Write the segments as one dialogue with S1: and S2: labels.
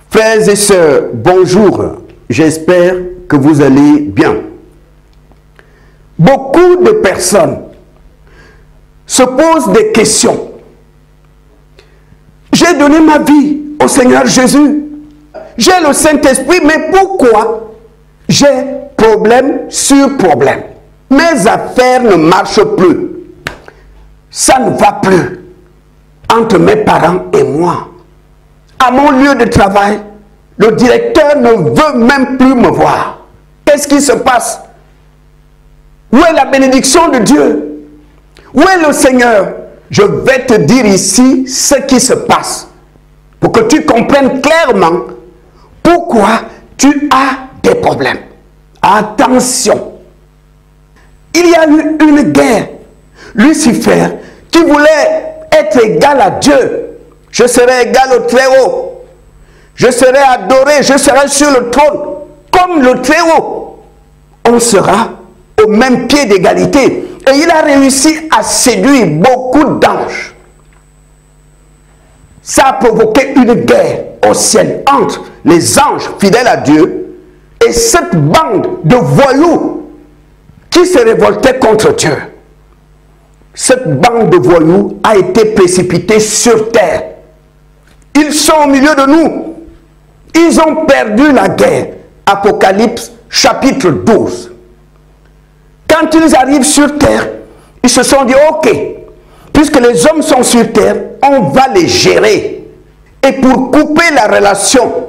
S1: Frères et sœurs, bonjour. J'espère que vous allez bien. Beaucoup de personnes se posent des questions. J'ai donné ma vie au Seigneur Jésus. J'ai le Saint-Esprit, mais pourquoi j'ai problème sur problème? Mes affaires ne marchent plus. Ça ne va plus entre mes parents et moi. À mon lieu de travail, le directeur ne veut même plus me voir. Qu'est-ce qui se passe? Où est la bénédiction de Dieu? Où est le Seigneur? Je vais te dire ici ce qui se passe pour que tu comprennes clairement pourquoi tu as des problèmes. Attention, il y a eu une guerre. Lucifer qui voulait être égal à Dieu. Je serai égal au Très-Haut. Je serai adoré, je serai sur le trône comme le Très-Haut. On sera au même pied d'égalité. Et il a réussi à séduire beaucoup d'anges. Ça a provoqué une guerre au ciel entre les anges fidèles à Dieu et cette bande de voyous qui se révoltait contre Dieu. Cette bande de voyous a été précipitée sur terre. Ils sont au milieu de nous. Ils ont perdu la guerre. Apocalypse chapitre 12. Quand ils arrivent sur terre, ils se sont dit, ok, puisque les hommes sont sur terre, on va les gérer. Et pour couper la relation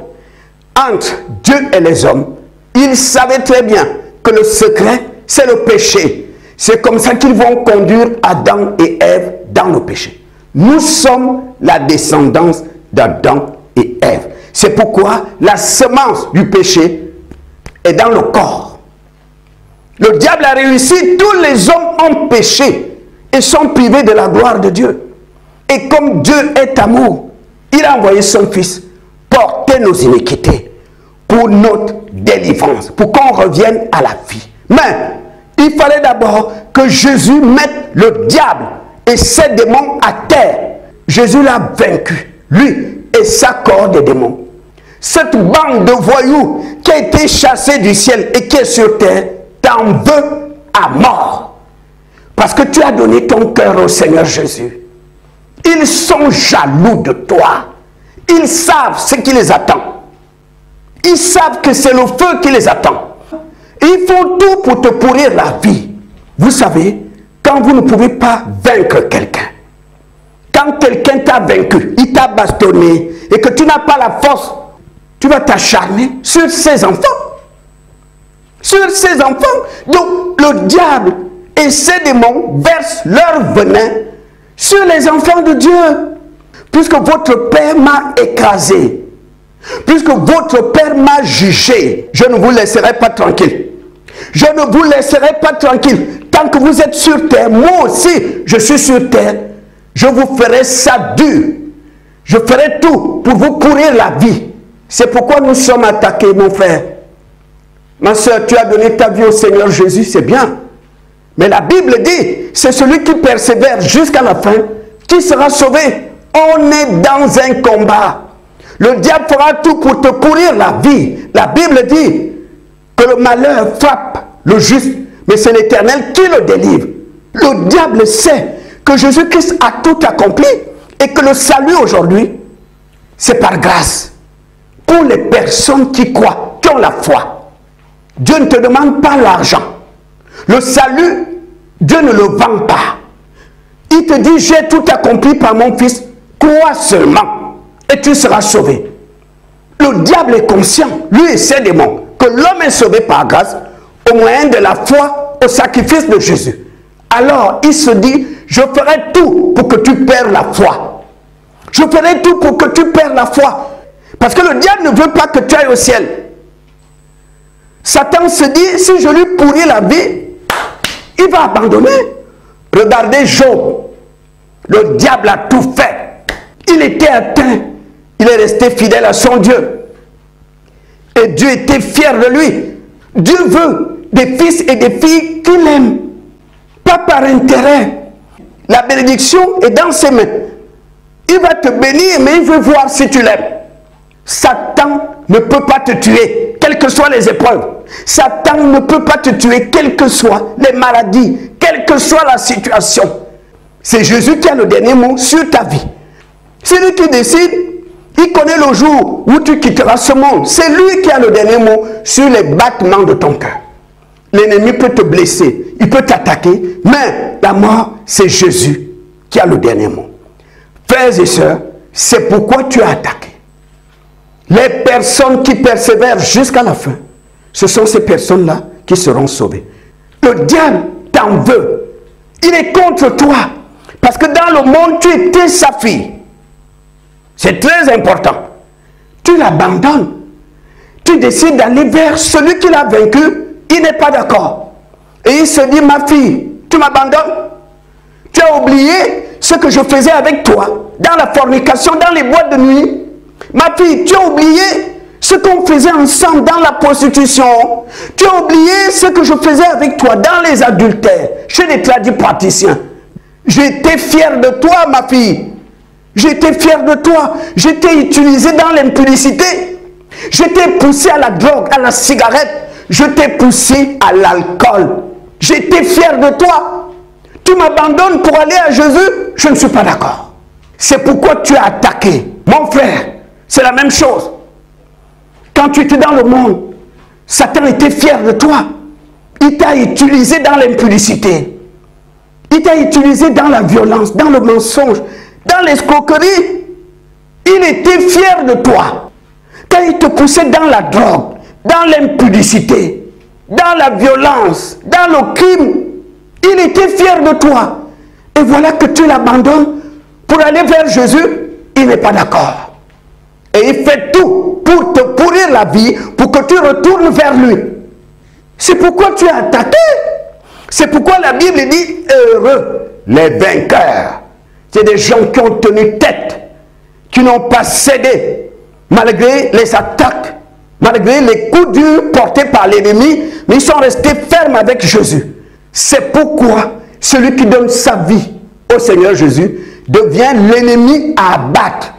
S1: entre Dieu et les hommes, ils savaient très bien que le secret, c'est le péché. C'est comme ça qu'ils vont conduire Adam et Ève dans le péché. Nous sommes la descendance d'Adam et Ève. C'est pourquoi la semence du péché est dans le corps. Le diable a réussi, tous les hommes ont péché et sont privés de la gloire de Dieu. Et comme Dieu est amour, il a envoyé son Fils porter nos iniquités pour notre délivrance, pour qu'on revienne à la vie. Mais il fallait d'abord que Jésus mette le diable et ses démons à terre. Jésus l'a vaincu, lui et sa corps de démons. Cette bande de voyous qui a été chassée du ciel et qui est sur terre t'en veut à mort. Parce que tu as donné ton cœur au Seigneur Jésus. Ils sont jaloux de toi. Ils savent ce qui les attend. Ils savent que c'est le feu qui les attend. Ils font tout pour te pourrir la vie. Vous savez, quand vous ne pouvez pas vaincre quelqu'un, quand quelqu'un t'a vaincu, il t'a bastonné et que tu n'as pas la force, tu vas t'acharner sur ses enfants. Sur ses enfants. Donc le diable et ses démons versent leur venin sur les enfants de Dieu. Puisque votre père m'a écrasé, puisque votre père m'a jugé, je ne vous laisserai pas tranquille. Je ne vous laisserai pas tranquille. Tant que vous êtes sur terre, moi aussi, je suis sur terre. Je vous ferai ça dur. Je ferai tout pour vous pourrir la vie. C'est pourquoi nous sommes attaqués, mon frère. Ma soeur, tu as donné ta vie au Seigneur Jésus, c'est bien. Mais la Bible dit, c'est celui qui persévère jusqu'à la fin qui sera sauvé. On est dans un combat. Le diable fera tout pour te pourrir la vie. La Bible dit que le malheur frappe le juste, mais c'est l'Éternel qui le délivre. Le diable sait que Jésus-Christ a tout accompli et que le salut aujourd'hui, c'est par grâce. Pour les personnes qui croient, qui ont la foi, Dieu ne te demande pas l'argent. Le salut, Dieu ne le vend pas. Il te dit, j'ai tout accompli par mon Fils, crois seulement et tu seras sauvé. Le diable est conscient, lui et ses démons, que l'homme est sauvé par grâce au moyen de la foi au sacrifice de Jésus. Alors il se dit, je ferai tout pour que tu perds la foi. Je ferai tout pour que tu perds la foi. Parce que le diable ne veut pas que tu ailles au ciel. Satan se dit, si je lui pourris la vie, il va abandonner. Regardez Job. Le diable a tout fait. Il était atteint. Il est resté fidèle à son Dieu. Et Dieu était fier de lui. Dieu veut des fils et des filles qu'il aime. Pas par intérêt. La bénédiction est dans ses mains. Il va te bénir, mais il veut voir si tu l'aimes. Satan ne peut pas te tuer, quelles que soient les épreuves. Satan ne peut pas te tuer, quelles que soient les maladies, quelle que soit la situation. C'est Jésus qui a le dernier mot sur ta vie. C'est lui qui décide, il connaît le jour où tu quitteras ce monde. C'est lui qui a le dernier mot sur les battements de ton cœur. L'ennemi peut te blesser, il peut t'attaquer, mais la mort, c'est Jésus qui a le dernier mot. Frères et sœurs, c'est pourquoi tu as attaqué. Les personnes qui persévèrent jusqu'à la fin, ce sont ces personnes-là qui seront sauvées. Le diable t'en veut. Il est contre toi. Parce que dans le monde, tu étais sa fille. C'est très important. Tu l'abandonnes. Tu décides d'aller vers celui qui l'a vaincu. Il n'est pas d'accord. Et il se dit, ma fille, tu m'abandonnes? Tu as oublié ce que je faisais avec toi dans la fornication, dans les boîtes de nuit. Ma fille, tu as oublié ce qu'on faisait ensemble dans la prostitution. Tu as oublié ce que je faisais avec toi dans les adultères, chez les tradipraticiens. J'étais fier de toi, ma fille. J'étais fier de toi. J'étais utilisé dans l'impudicité. J'étais poussé à la drogue, à la cigarette. Je t'ai poussé à l'alcool. J'étais fier de toi. Tu m'abandonnes pour aller à Jésus? Je ne suis pas d'accord. C'est pourquoi tu as attaqué. Mon frère, c'est la même chose. Quand tu étais dans le monde, Satan était fier de toi. Il t'a utilisé dans l'impudicité. Il t'a utilisé dans la violence, dans le mensonge, dans l'escroquerie. Il était fier de toi. Quand il te poussait dans la drogue, dans l'impudicité, dans la violence, dans le crime, il était fier de toi. Et voilà que tu l'abandonnes pour aller vers Jésus, il n'est pas d'accord. Et il fait tout pour te pourrir la vie, pour que tu retournes vers lui. C'est pourquoi tu as attaqué. C'est pourquoi la Bible dit, heureux les vainqueurs. C'est des gens qui ont tenu tête, qui n'ont pas cédé, malgré les attaques, malgré les coups durs portés par l'ennemi, mais ils sont restés fermes avec Jésus. C'est pourquoi celui qui donne sa vie au Seigneur Jésus devient l'ennemi à abattre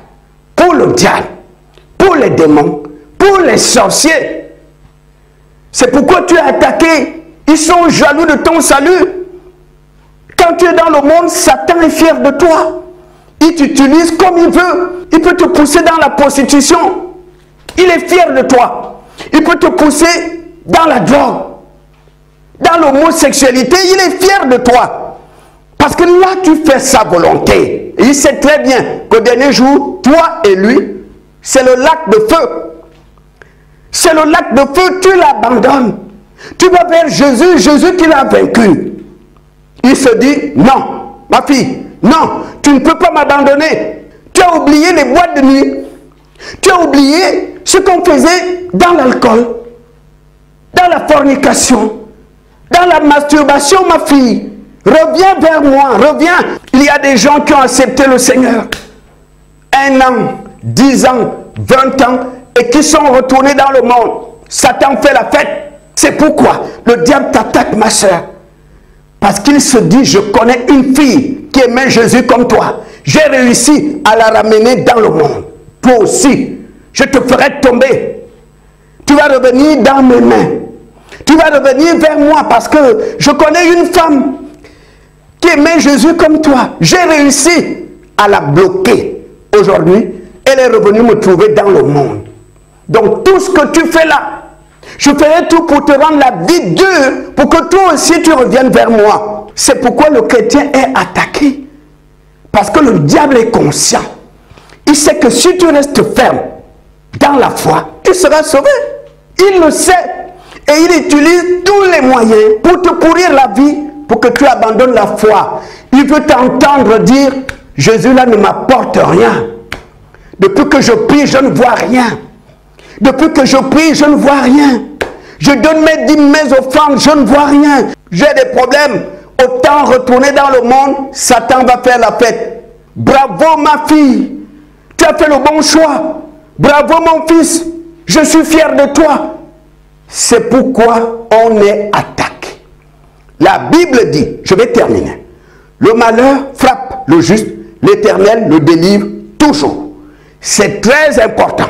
S1: pour le diable, pour les démons, pour les sorciers. C'est pourquoi tu es attaqué. Ils sont jaloux de ton salut. Quand tu es dans le monde, Satan est fier de toi. Il t'utilise comme il veut. Il peut te pousser dans la prostitution. Il est fier de toi. Il peut te pousser dans la drogue, dans l'homosexualité. Il est fier de toi. Parce que là, tu fais sa volonté. Et il sait très bien qu'au dernier jour, toi et lui, c'est le lac de feu. C'est le lac de feu, tu l'abandonnes. Tu vas vers Jésus, Jésus qui l'a vaincu. Il se dit, non, ma fille, non, tu ne peux pas m'abandonner. Tu as oublié les boîtes de nuit. Tu as oublié ce qu'on faisait dans l'alcool, dans la fornication, dans la masturbation, ma fille. Reviens vers moi, reviens. Il y a des gens qui ont accepté le Seigneur. 1 an, 10 ans, 20 ans, et qui sont retournés dans le monde. Satan fait la fête. C'est pourquoi le diable t'attaque, ma soeur. Parce qu'il se dit, je connais une fille qui aimait Jésus comme toi. J'ai réussi à la ramener dans le monde. Toi aussi, je te ferai tomber. Tu vas revenir dans mes mains. Tu vas revenir vers moi parce que je connais une femme qui aimait Jésus comme toi. J'ai réussi à la bloquer. Aujourd'hui, elle est revenue me trouver dans le monde. Donc tout ce que tu fais là, je ferai tout pour te rendre la vie dure, pour que toi aussi tu reviennes vers moi. C'est pourquoi le chrétien est attaqué. Parce que le diable est conscient. Il sait que si tu restes ferme dans la foi, tu seras sauvé. Il le sait. Et il utilise tous les moyens pour te pourrir la vie, pour que tu abandonnes la foi. Il veut t'entendre dire, Jésus là ne m'apporte rien. Depuis que je prie, je ne vois rien. Depuis que je prie, je ne vois rien. Je donne mes dîmes, mes offrandes, je ne vois rien. J'ai des problèmes. Autant retourner dans le monde, Satan va faire la fête. Bravo ma fille, tu as fait le bon choix. Bravo mon fils, je suis fier de toi. C'est pourquoi on est attaqué. La Bible dit, je vais terminer, le malheur frappe le juste, l'Éternel le délivre toujours. C'est très important.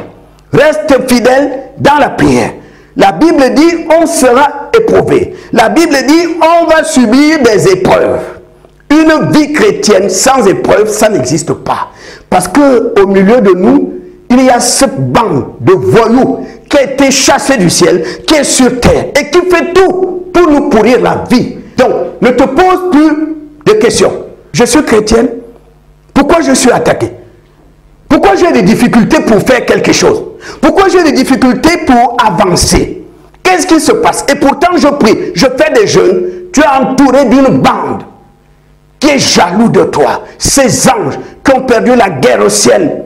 S1: Reste fidèle dans la prière. La Bible dit on sera éprouvé. La Bible dit on va subir des épreuves. Une vie chrétienne sans épreuve, ça n'existe pas. Parce qu'au milieu de nous, il y a cette bande de voyous qui a été chassée du ciel, qui est sur terre et qui fait tout pour nous pourrir la vie. Donc, ne te pose plus de questions. Je suis chrétienne, pourquoi je suis attaqué? Pourquoi j'ai des difficultés pour faire quelque chose? Pourquoi j'ai des difficultés pour avancer? Qu'est-ce qui se passe? Et pourtant je prie, je fais des jeûnes, tu es entouré d'une bande qui est jaloux de toi. Ces anges qui ont perdu la guerre au ciel,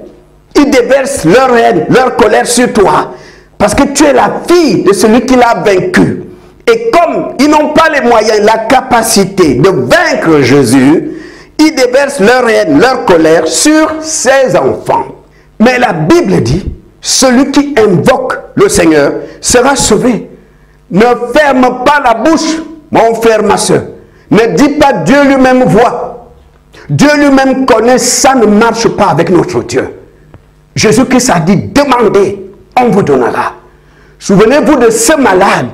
S1: ils déversent leur haine, leur colère sur toi. Parce que tu es la fille de celui qui l'a vaincu. Et comme ils n'ont pas les moyens, la capacité de vaincre Jésus, ils déversent leur haine, leur colère sur ses enfants. Mais la Bible dit, celui qui invoque le Seigneur sera sauvé. Ne ferme pas la bouche, mon frère, ma soeur. Ne dis pas Dieu lui-même voit. Dieu lui-même connaît, ça ne marche pas avec notre Dieu. Jésus-Christ a dit, demandez, on vous donnera. Souvenez-vous de ce malade.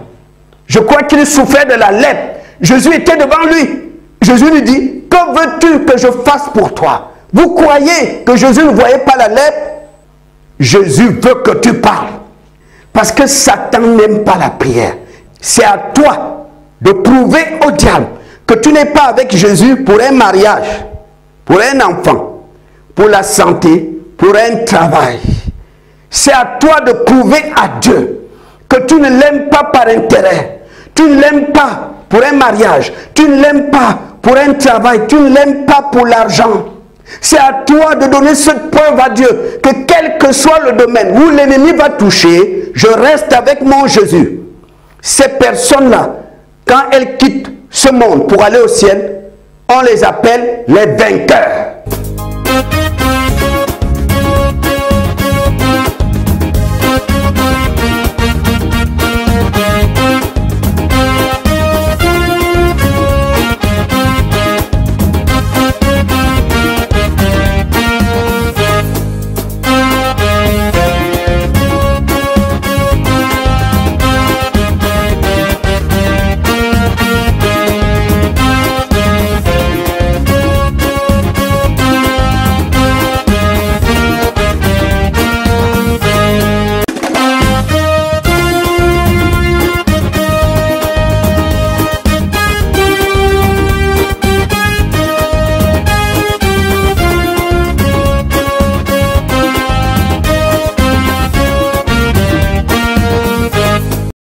S1: Je crois qu'il souffrait de la lèpre. Jésus était devant lui. Jésus lui dit, que veux-tu que je fasse pour toi? Vous croyez que Jésus ne voyait pas la lèpre? Jésus veut que tu parles. Parce que Satan n'aime pas la prière. C'est à toi de prouver au diable que tu n'es pas avec Jésus pour un mariage, pour un enfant, pour la santé, pour un travail. C'est à toi de prouver à Dieu que tu ne l'aimes pas par intérêt. Tu ne l'aimes pas pour un mariage. Tu ne l'aimes pas pour un travail. Tu ne l'aimes pas pour l'argent. C'est à toi de donner cette preuve à Dieu que quel que soit le domaine où l'ennemi va toucher, je reste avec mon Jésus. Ces personnes-là, quand elles quittent ce monde pour aller au ciel, on les appelle les vainqueurs.